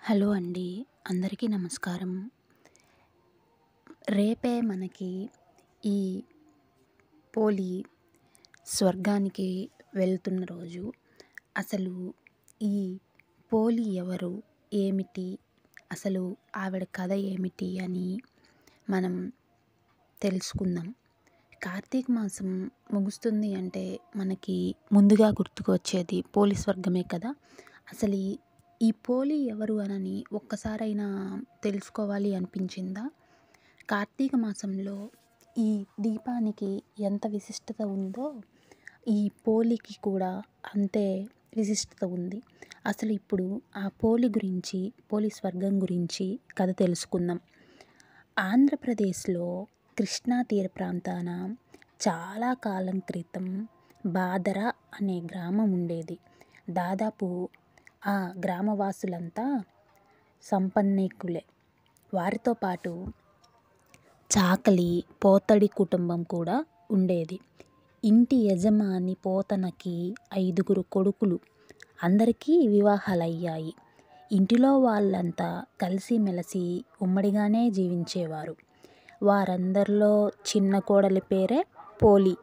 Hello అండి. అందరికీ నమస్కారం. రేపే మనకి ఈ పోలి స్వర్గానికి వెళ్తున్న రోజు. అసలు ఈ పోలి ఎవరు? ఏమిటి? అసలు ఆవిడ కథ ఏమిటి అని మనం తెలుసుకుందాం. కార్తీక మాసం ముగుస్తుంది అంటే మనకి ముందుగా గుర్తుకు వచ్చేది పోలి స్వర్గమే కదా! అసలు ఈ పోలి ఎవరు అనని ఒక్కసారైనా తెలుసుకోవాలి అనిపించిందా? కార్తీక మాసంలో ఈ దీపానికి ఎంత విశిష్టత ఉందో, ఈ పోలికి కూడా అంతే విశిష్టత ఉంది. అసలు ఇప్పుడు ఆ పోలి గురించి, పోలి స్వర్గం గురించి కథ తెలుసుకుందాం. ఆంధ్రప్రదేశ్‌లో కృష్ణా తీర ప్రాంతాన చాలా కాలం క్రితం బాదర అనే గ్రామం ఉండేది. దాదాపు ఆ గ్రామవాసులంతా సంపన్నేకులే. వారితో పాటు చాకలి, పోతడి కుటుంబం కూడా ఉండేది. ఇంటి యజమాని పోతనకి 5 కొడుకులు. అందరికీ వివాహాలయ్యాయి. ఇంటిలో వాళ్ళంతా కలిసిమెలిసి ఉమ్మడిగానే జీవించేవారు. వారందరిలో చిన్న కోడలి పేరే పోలి.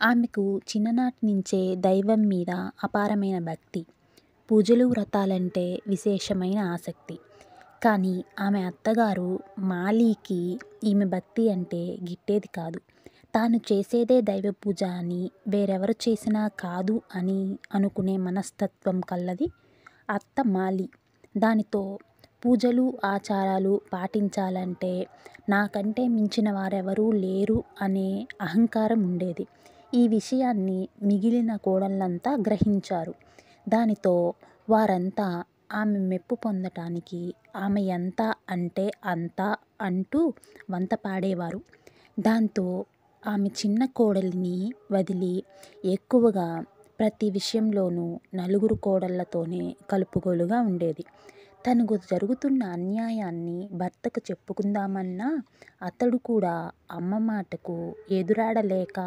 ఆమెకు చిన్ననాటి నుంచే దైవం మీద అపారమైన భక్తి, పూజలు, వ్రతాలంటే విశేషమైన ఆసక్తి. కానీ ఆమె అత్తగారు మాలికి ఈమె భక్తి అంటే గిట్టేది కాదు. తాను చేసేదే దైవ పూజ అని, వేరెవరు చేసినా కాదు అని అనుకునే మనస్తత్వం కలది అత్త మాలి. దానితో పూజలు, ఆచారాలు పాటించాలంటే నాకంటే మించిన వారెవరూ లేరు అనే అహంకారం ఉండేది. ఈ విషయాన్ని మిగిలిన కోడళ్ళంతా గ్రహించారు. దానితో వారంతా ఆమె మెప్పు పొందటానికి ఆమె ఎంత అంటే అంత అంటూ వంత పాడేవారు. దాంతో ఆమె చిన్న కోడలిని వదిలి ఎక్కువగా ప్రతి విషయంలోనూ నలుగురు కోడళ్ళతోనే కలుపుగోలుగా ఉండేది. తనకు జరుగుతున్న అన్యాయాన్ని భర్తకు చెప్పుకుందామన్నా అతడు కూడా అమ్మ మాటకు ఎదురాడలేక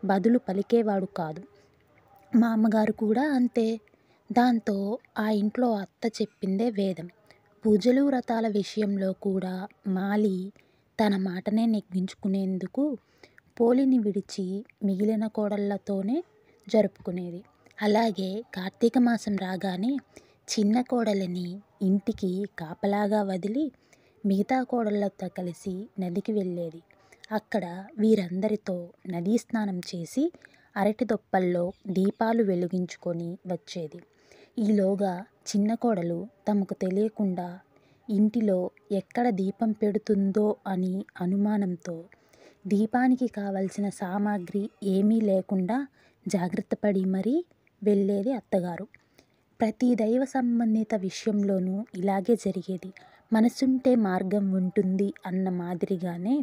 బదులు పలికేవాడు కాదు. మామగారు కూడా అంతే. దాంతో ఆ ఇంట్లో అత్త చెప్పిందే వేదం. పూజలు, వ్రతాల విషయంలో కూడా మాలి తన మాటనే నెగ్గించుకునేందుకు పోలిని విడిచి మిగిలిన కోడళ్ళతోనే జరుపుకునేది. అలాగే కార్తీక మాసం రాగానే చిన్న కోడలిని ఇంటికి కాపలాగా వదిలి మిగతా కోడళ్ళతో కలిసి నదికి వెళ్ళేది. అక్కడ వీరందరితో నదీ స్నానం చేసి అరటి దొప్పల్లో దీపాలు వెలిగించుకొని వచ్చేది. ఈలోగా చిన్న కోడలు తమకు తెలియకుండా ఇంటిలో ఎక్కడ దీపం పెడుతుందో అని అనుమానంతో దీపానికి కావలసిన సామాగ్రి ఏమీ లేకుండా జాగ్రత్తపడి మరీ వెళ్ళేది అత్తగారు. ప్రతి దైవ సంబంధిత విషయంలోనూ ఇలాగే జరిగేది. మనసుంటే మార్గం ఉంటుంది అన్న మాదిరిగానే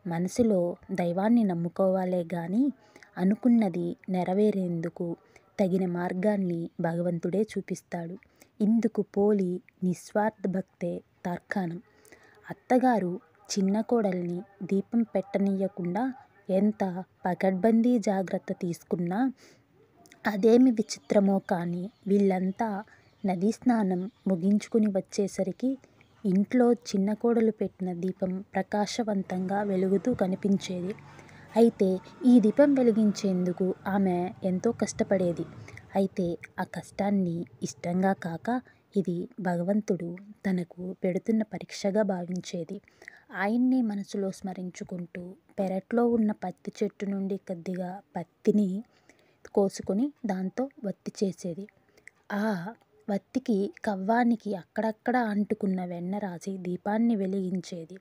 మనసులో దైవాన్ని నమ్ముకోవాలే గాని అనుకున్నది నెరవేరేందుకు తగిన మార్గాన్ని భగవంతుడే చూపిస్తాడు. ఇందుకు పోలి నిస్వార్థ భక్తే తార్కాణం. అత్తగారు చిన్న కోడల్ని దీపం పెట్టనీయకుండా ఎంత పకడ్బందీ జాగ్రత్త తీసుకున్నా అదేమి విచిత్రమో కానీ వీళ్ళంతా నదీ స్నానం ముగించుకుని వచ్చేసరికి ఇంట్లో చిన్న కోడలు పెట్టిన దీపం ప్రకాశవంతంగా వెలుగుతూ కనిపించేది. అయితే ఈ దీపం వెలిగించేందుకు ఆమె ఎంతో కష్టపడేది. అయితే ఆ కష్టాన్ని ఇష్టంగా కాక ఇది భగవంతుడు తనకు పెడుతున్న పరీక్షగా భావించేది. ఆయన్నే మనసులో స్మరించుకుంటూ పెరట్లో ఉన్న పత్తి చెట్టు నుండి కొద్దిగా పత్తిని కోసుకొని దాంతో వత్తి చేసేది. ఆ వత్తికి కవ్వానికి అక్కడక్కడ అంటుకున్న వెన్న రాసి దీపాన్ని వెలిగించేది.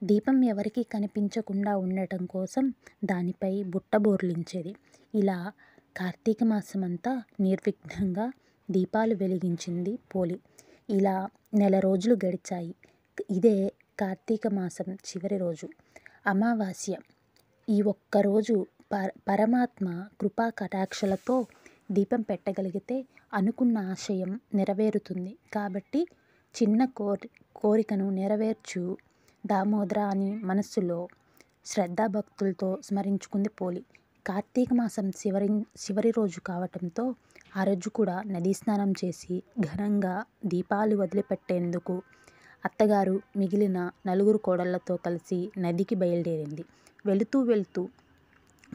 దీపం ఎవరికీ కనిపించకుండా ఉండటం కోసం దానిపై బుట్ట బోర్లించేది. ఇలా కార్తీక మాసమంతా నిర్విఘ్నంగా దీపాలు వెలిగించింది పోలి. ఇలా నెల రోజులు గడిచాయి. ఇదే కార్తీక మాసం చివరి రోజు అమావాస్య. ఈ ఒక్కరోజు పరమాత్మ కృపా కటాక్షలతో దీపం పెట్టగలిగితే అనుకున్న ఆశయం నెరవేరుతుంది. కాబట్టి చిన్న కోరికను నెరవేర్చు దామోదర అని మనస్సులో శ్రద్ధాభక్తులతో స్మరించుకుంది పోలి. కార్తీక మాసం చివరి రోజు కావటంతో ఆ రోజు కూడా నదీ స్నానం చేసి ఘనంగా దీపాలు వదిలిపెట్టేందుకు అత్తగారు మిగిలిన నలుగురు కోడళ్లతో కలిసి నదికి బయలుదేరింది. వెళుతూ వెళుతూ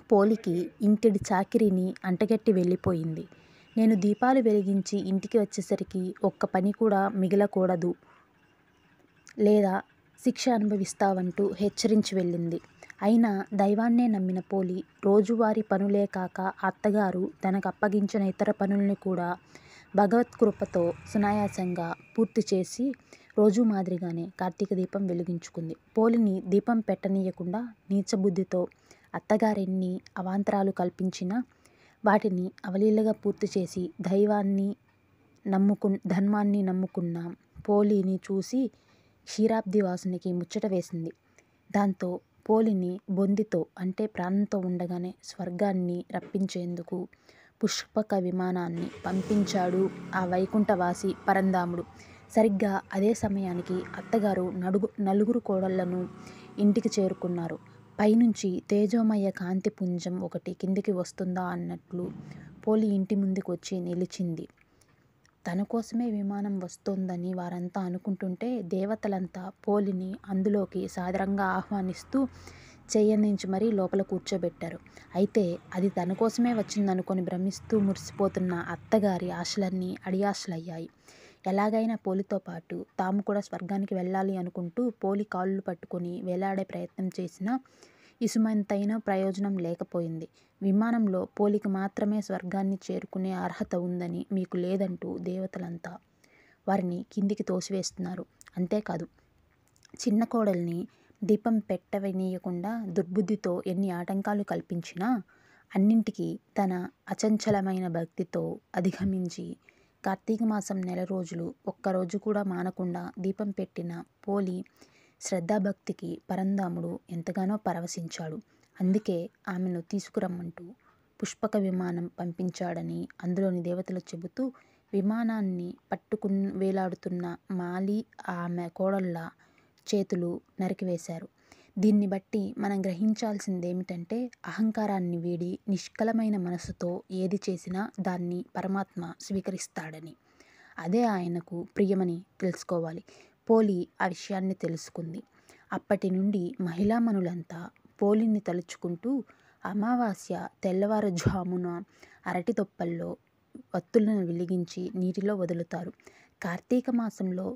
పోలికి ఇంటిడి చాకిరీని అంటగట్టి వెళ్ళిపోయింది. నేను దీపాలు వెలిగించి ఇంటికి వచ్చేసరికి ఒక్క పని కూడా మిగలకూడదు, లేదా శిక్ష అనుభవిస్తావంటూ హెచ్చరించి వెళ్ళింది. అయినా దైవాన్నే నమ్మిన పోలి రోజువారీ పనులే కాక అత్తగారు తనకు అప్పగించిన ఇతర పనుల్ని కూడా భగవత్కృపతో సునాయాసంగా పూర్తి చేసి రోజు మాదిరిగానే కార్తీక దీపం వెలిగించుకుంది. పోలిని దీపం పెట్టనీయకుండా నీచబుద్ధితో అత్తగారెన్ని అవాంతరాలు కల్పించినా వాటిని అవలీలగా పూర్తి చేసి ధర్మాన్ని నమ్ముకున్న పోలిని చూసి క్షీరాబ్ది వాసునికి ముచ్చట వేసింది. దాంతో పోలిని బొందితో అంటే ప్రాణంతో ఉండగానే స్వర్గాన్ని రప్పించేందుకు పుష్పక విమానాన్ని పంపించాడు ఆ వైకుంఠవాసి పరంధాముడు. సరిగ్గా అదే సమయానికి అత్తగారు నలుగురు కోడళ్లను ఇంటికి చేరుకున్నారు. పైనుంచి తేజోమయ కాంతి పుంజం ఒకటి కిందికి వస్తుందా అన్నట్లు పోలి ఇంటి ముందుకు వచ్చి నిలిచింది. తన కోసమే విమానం వస్తోందని వారంతా అనుకుంటుంటే దేవతలంతా పోలిని అందులోకి సాదరంగా ఆహ్వానిస్తూ చెయ్యందించి మరీ లోపల కూర్చోబెట్టారు. అయితే అది తన కోసమే వచ్చిందనుకొని భ్రమిస్తూ మురిసిపోతున్న అత్తగారి ఆశలన్నీ అడియాశలయ్యాయి. ఎలాగైనా పోలితో పాటు తాము కూడా స్వర్గానికి వెళ్ళాలి అనుకుంటూ పోలి కాళ్ళు పట్టుకొని వేలాడే ప్రయత్నం చేసినా ఇసుమంతైనా ప్రయోజనం లేకపోయింది. విమానంలో పోలికి మాత్రమే స్వర్గాన్ని చేరుకునే అర్హత ఉందని, మీకు లేదంటూ దేవతలంతా వారిని కిందికి తోసివేస్తున్నారు. అంతేకాదు, చిన్న కోడల్ని దీపం పెట్టవనీయకుండా దుర్బుద్ధితో ఎన్ని ఆటంకాలు కల్పించినా అన్నింటికీ తన అచంచలమైన భక్తితో అధిగమించి కార్తీక మాసం నెల రోజులు ఒక్కరోజు కూడా మానకుండా దీపం పెట్టిన పోలి శ్రద్ధాభక్తికి పరంధాముడు ఎంతగానో పరవశించాడు. అందుకే ఆమెను తీసుకురమ్మంటూ పుష్పక విమానం పంపించాడని అందులోని దేవతలు చెబుతూ విమానాన్ని వేలాడుతున్న మాలి ఆమె కోడళ్ళ చేతులు నరికివేశారు. దీన్ని బట్టి మనం గ్రహించాల్సిందేమిటంటే అహంకారాన్ని వీడి నిష్కలమైన మనసుతో ఏది చేసినా దాన్ని పరమాత్మ స్వీకరిస్తాడని. అదే ఆయనకు ప్రియమని తెలుసుకోవాలి. పోలి ఆ విషయాన్ని తెలుసుకుంది. అప్పటి నుండి మహిళామణులంతా పోలిని తలుచుకుంటూ అమావాస్య తెల్లవారుజామున అరటి తొప్పల్లో వత్తులను వెలిగించి నీటిలో వదులుతారు. కార్తీక మాసంలో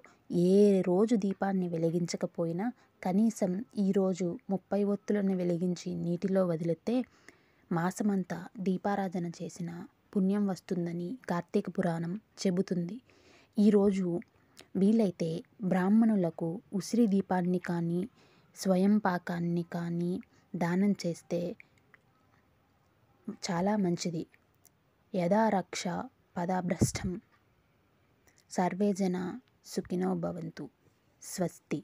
ఏ రోజు దీపాన్ని వెలిగించకపోయినా కనీసం ఈరోజు 30 ఒత్తులను వెలిగించి నీటిలో వదిలితే మాసమంతా దీపారాధన చేసిన పుణ్యం వస్తుందని కార్తీక పురాణం చెబుతుంది. ఈరోజు వీలైతే బ్రాహ్మణులకు ఉసిరి దీపాన్ని కానీ స్వయం పాకాన్ని కానీ దానం చేస్తే చాలా మంచిది. యదా రక్ష పదభ్రష్టం. సర్వే జనా సుఖినో భవంతు. స్వస్తి.